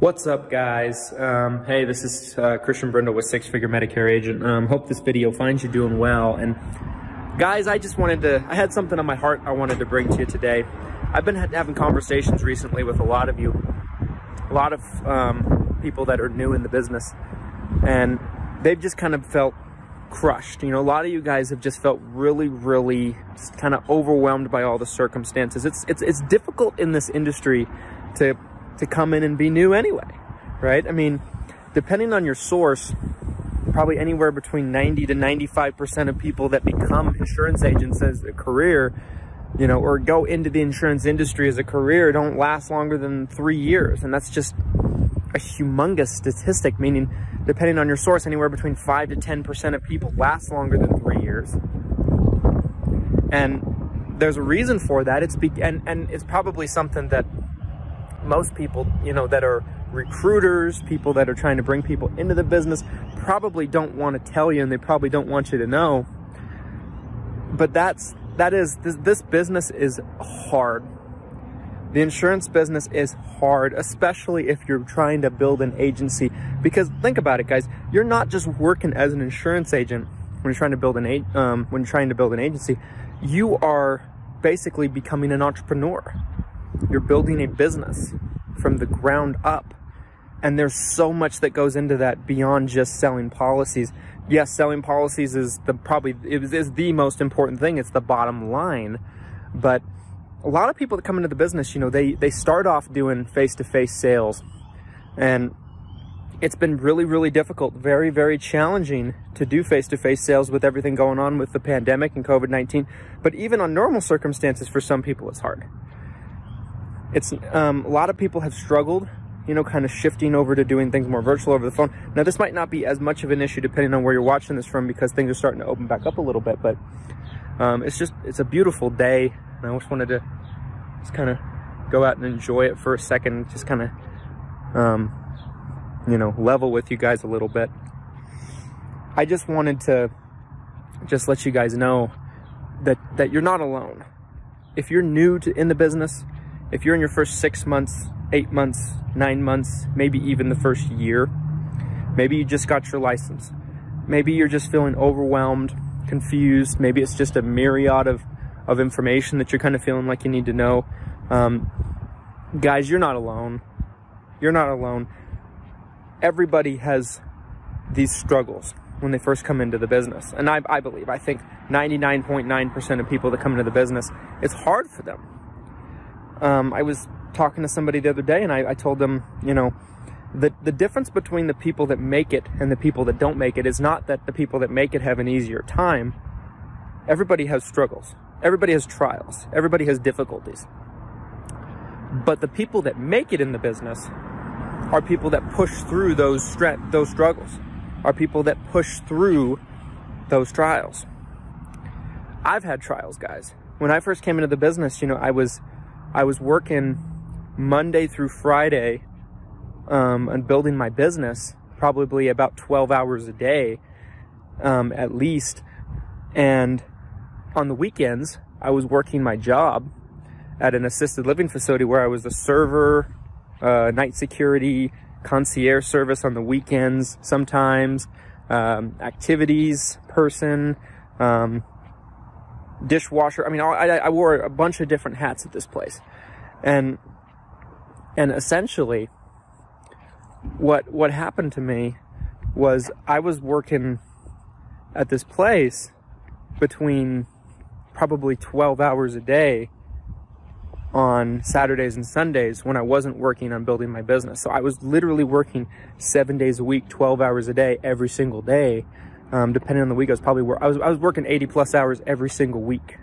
What's up, guys? Hey, this is Christian Brindle with Six Figure Medicare Agent. Hope this video finds you doing well. And guys, I had something on my heart I wanted to bring to you today. I've been having conversations recently with a lot of you, a lot of people that are new in the business, and they've just kind of felt crushed. You know, a lot of you guys have just felt really kind of overwhelmed by all the circumstances. It's difficult in this industry to come in and be new anyway, right? I mean, depending on your source, probably anywhere between 90 to 95% of people that become insurance agents as a career, you know, or go into the insurance industry as a career don't last longer than 3 years. And that's just a humongous statistic, meaning depending on your source, anywhere between 5 to 10% of people last longer than 3 years. And there's a reason for that. And it's probably something that most people, you know, that are recruiters, people that are trying to bring people into the business, probably don't want to tell you, and they probably don't want you to know. But this business is hard. The insurance business is hard, especially if you're trying to build an agency. Because think about it, guys, you're not just working as an insurance agent when you're trying to build an agency. You are basically becoming an entrepreneur. You're building a business from the ground up, and there's so much that goes into that beyond just selling policies. Yes, selling policies is the most important thing. It's the bottom line. But a lot of people that come into the business, you know, they start off doing face-to-face sales, and it's been really difficult, very challenging to do face-to-face sales with everything going on with the pandemic and COVID-19. But even on normal circumstances, for some people, it's hard. It's a lot of people have struggled, you know, kind of shifting over to doing things more virtual over the phone. Now, this might not be as much of an issue depending on where you're watching this from, because things are starting to open back up a little bit. But it's a beautiful day, and I just wanted to just kind of go out and enjoy it for a second, just kind of you know, level with you guys a little bit. I just wanted to just let you guys know that you're not alone. If you're new in the business, if you're in your first 6 months, 8 months, 9 months, maybe even the first year, maybe you just got your license, maybe you're just feeling overwhelmed, confused, maybe it's just a myriad of information that you're kind of feeling like you need to know. Guys, you're not alone. You're not alone. Everybody has these struggles when they first come into the business. And I think 99.9% of people that come into the business, it's hard for them. I was talking to somebody the other day, and I told them, you know, the difference between the people that make it and the people that don't make it is not that the people that make it have an easier time. Everybody has struggles. Everybody has trials. Everybody has difficulties. But the people that make it in the business are people that push through those struggles, are people that push through those trials. I've had trials, guys. When I first came into the business, you know, I was working Monday through Friday on building my business, probably about 12 hours a day at least. And on the weekends, I was working my job at an assisted living facility where I was a server, night security, concierge service on the weekends sometimes, activities person, dishwasher. I mean, I wore a bunch of different hats at this place, and essentially what happened to me was I was working at this place between probably 12 hours a day on Saturdays and Sundays when I wasn't working on building my business. So I was literally working 7 days a week, 12 hours a day, every single day. Depending on the week, I was working 80 plus hours every single week,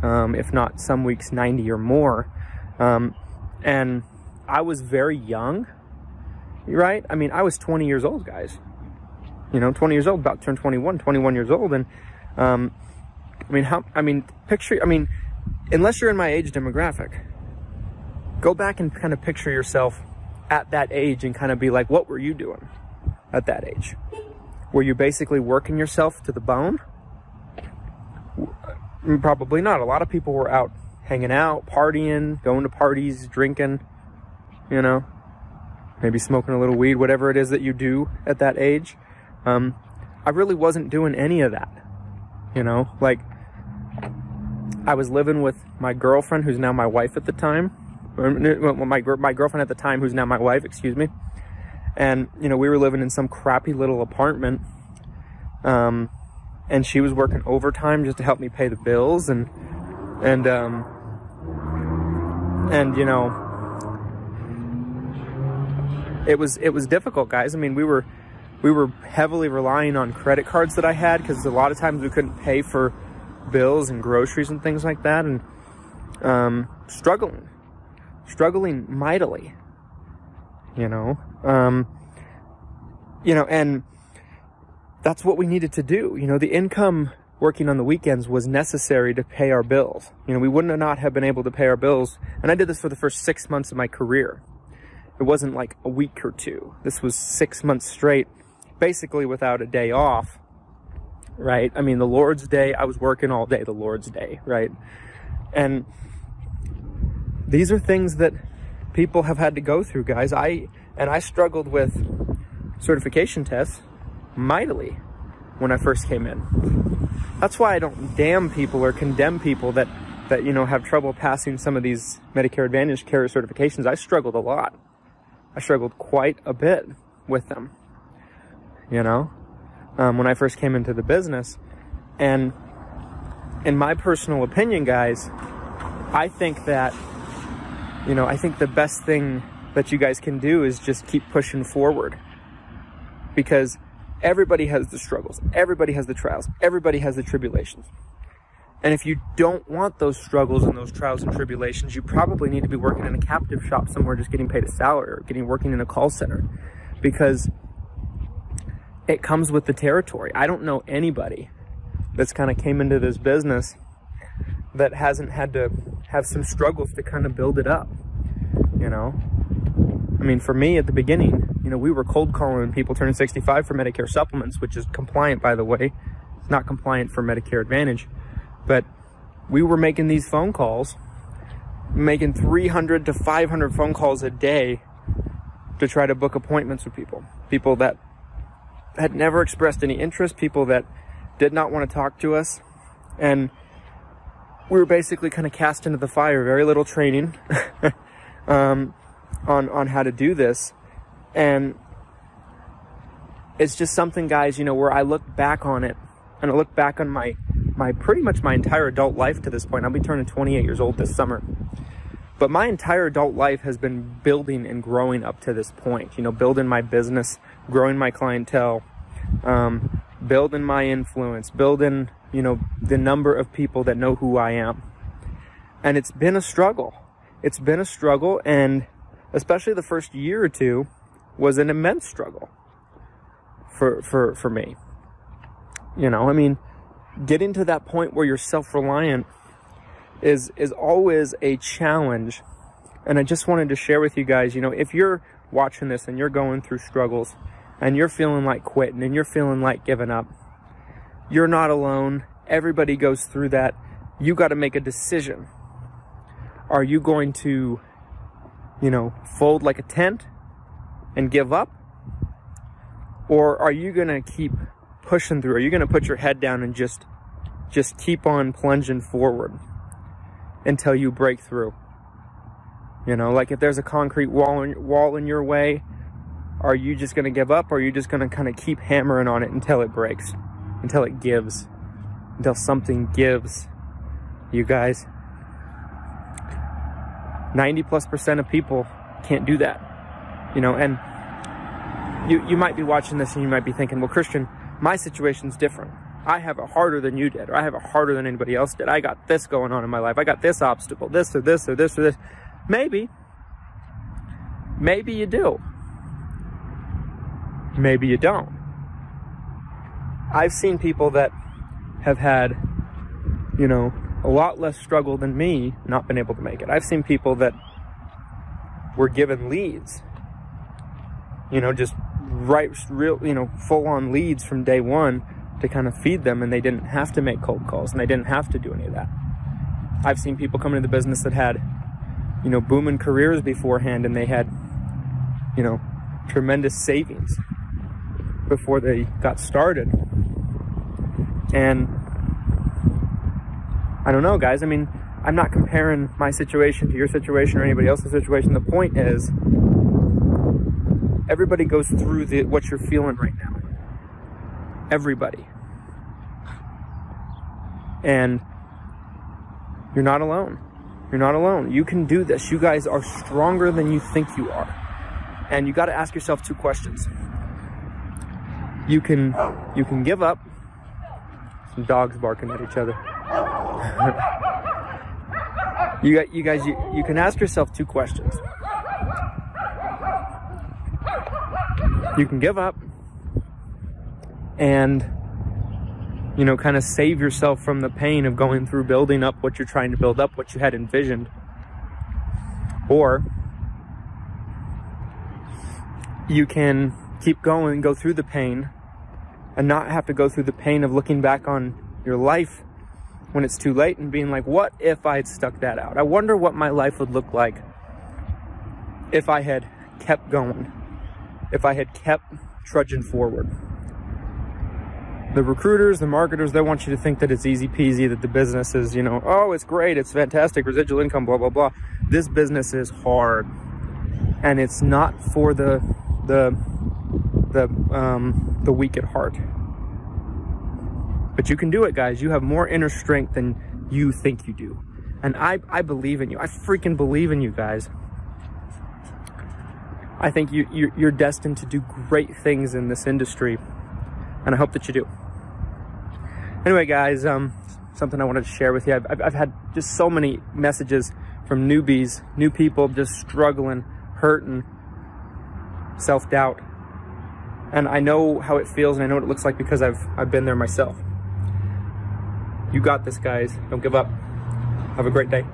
if not some weeks 90 or more. And I was very young, right? I mean, I was 20 years old, guys. You know, 20 years old, about to turn 21 years old. And unless you're in my age demographic, go back and kind of picture yourself at that age and kind of be like, what were you doing at that age? Were you basically working yourself to the bone? Probably not. A lot of people were out hanging out, partying, going to parties, drinking, you know. maybe smoking a little weed, whatever it is that you do at that age. I really wasn't doing any of that, you know, like I was living with my girlfriend, who's now my wife at the time, my girlfriend at the time, who's now my wife, excuse me. And, you know, we were living in some crappy little apartment, and she was working overtime just to help me pay the bills, and you know, it was difficult, guys. I mean, we were heavily relying on credit cards that I had, because a lot of times we couldn't pay for bills and groceries and things like that, and struggling mightily, you know, and that's what we needed to do. You know, the income working on the weekends was necessary to pay our bills. You know, we wouldn't not have been able to pay our bills. And I did this for the first 6 months of my career. It wasn't like a week or two. This was 6 months straight, basically without a day off, right? I mean, the Lord's Day, I was working all day, the Lord's Day, right? And these are things that people have had to go through, guys. I struggled with certification tests mightily when I first came in. That's why I don't damn people or condemn people that you know, have trouble passing some of these Medicare Advantage carrier certifications. I struggled a lot. I struggled quite a bit with them, you know, when I first came into the business. And in my personal opinion, guys, I think that, you know, I think the best thing that you guys can do is just keep pushing forward, because everybody has the struggles, everybody has the trials, everybody has the tribulations. And if you don't want those struggles and those trials and tribulations, you probably need to be working in a captive shop somewhere, just getting paid a salary, or working in a call center, because it comes with the territory. I don't know anybody that's kind of came into this business that hasn't had to have some struggles to kind of build it up, you know? I mean, for me at the beginning, you know, we were cold calling people turning 65 for Medicare supplements, which is compliant, by the way. It's not compliant for Medicare Advantage. But we were making these phone calls, making 300 to 500 phone calls a day to try to book appointments with people. People that had never expressed any interest, people that did not want to talk to us. And we were basically kind of cast into the fire, very little training on how to do this. And it's just something, guys, you know, where I look back on it, and I look back on my pretty much my entire adult life to this point. I'll be turning 28 years old this summer. But my entire adult life has been building and growing up to this point. You know, building my business, growing my clientele, building my influence, building, you know, the number of people that know who I am. And it's been a struggle. It's been a struggle, and especially the first year or two was an immense struggle for me. You know, I mean, getting to that point where you're self-reliant is always a challenge. And I just wanted to share with you guys, you know, if you're watching this and you're going through struggles and you're feeling like quitting and you're feeling like giving up, you're not alone. Everybody goes through that. You got to make a decision. Are you going to, you know, fold like a tent and give up? Or are you going to keep pushing through? Are you going to put your head down and just keep on plunging forward until you break through? You know, like if there's a concrete wall in your way, are you just going to give up, or are you just going to kind of keep hammering on it until it breaks, until it gives, until something gives? You guys, 90+% of people can't do that, you know. And you might be watching this and you might be thinking, well, Christian, my situation's different. I have it harder than you did, or I have it harder than anybody else did. I got this going on in my life. I got this obstacle, this or this or this or this. Maybe you do. Maybe you don't. I've seen people that have had, you know, a lot less struggle than me not been able to make it. I've seen people that were given leads, you know, just real, you know, full-on leads from day one to kind of feed them, and they didn't have to make cold calls, and they didn't have to do any of that. I've seen people come into the business that had, you know, booming careers beforehand, and they had you know, tremendous savings before they got started. And I don't know, guys. I mean, I'm not comparing my situation to your situation or anybody else's situation. The point is, everybody goes through what you're feeling right now. Everybody. And you're not alone. You're not alone. You can do this. You guys are stronger than you think you are. And you got to ask yourself 2 questions. You can give up. Some dogs barking at each other. You guys, you can ask yourself 2 questions. You can give up and, you know, kind of save yourself from the pain of going through building up what you're trying to build up, what you had envisioned. Or you can keep going and go through the pain and not have to go through the pain of looking back on your life when it's too late and being like, what if I had stuck that out? I wonder what my life would look like if I had kept going, if I had kept trudging forward. The recruiters, the marketers, they want you to think that it's easy peasy, that the business is, you know, oh, it's great, it's fantastic, residual income, blah, blah, blah. This business is hard. And it's not for the weak at heart. But you can do it, guys. You have more inner strength than you think you do. And I believe in you. I freaking believe in you, guys. I think you're destined to do great things in this industry. And I hope that you do. Anyway, guys, something I wanted to share with you. I've had just so many messages from newbies, new people just struggling, hurting, self-doubt. And I know how it feels and I know what it looks like because I've been there myself. You got this, guys. Don't give up. Have a great day.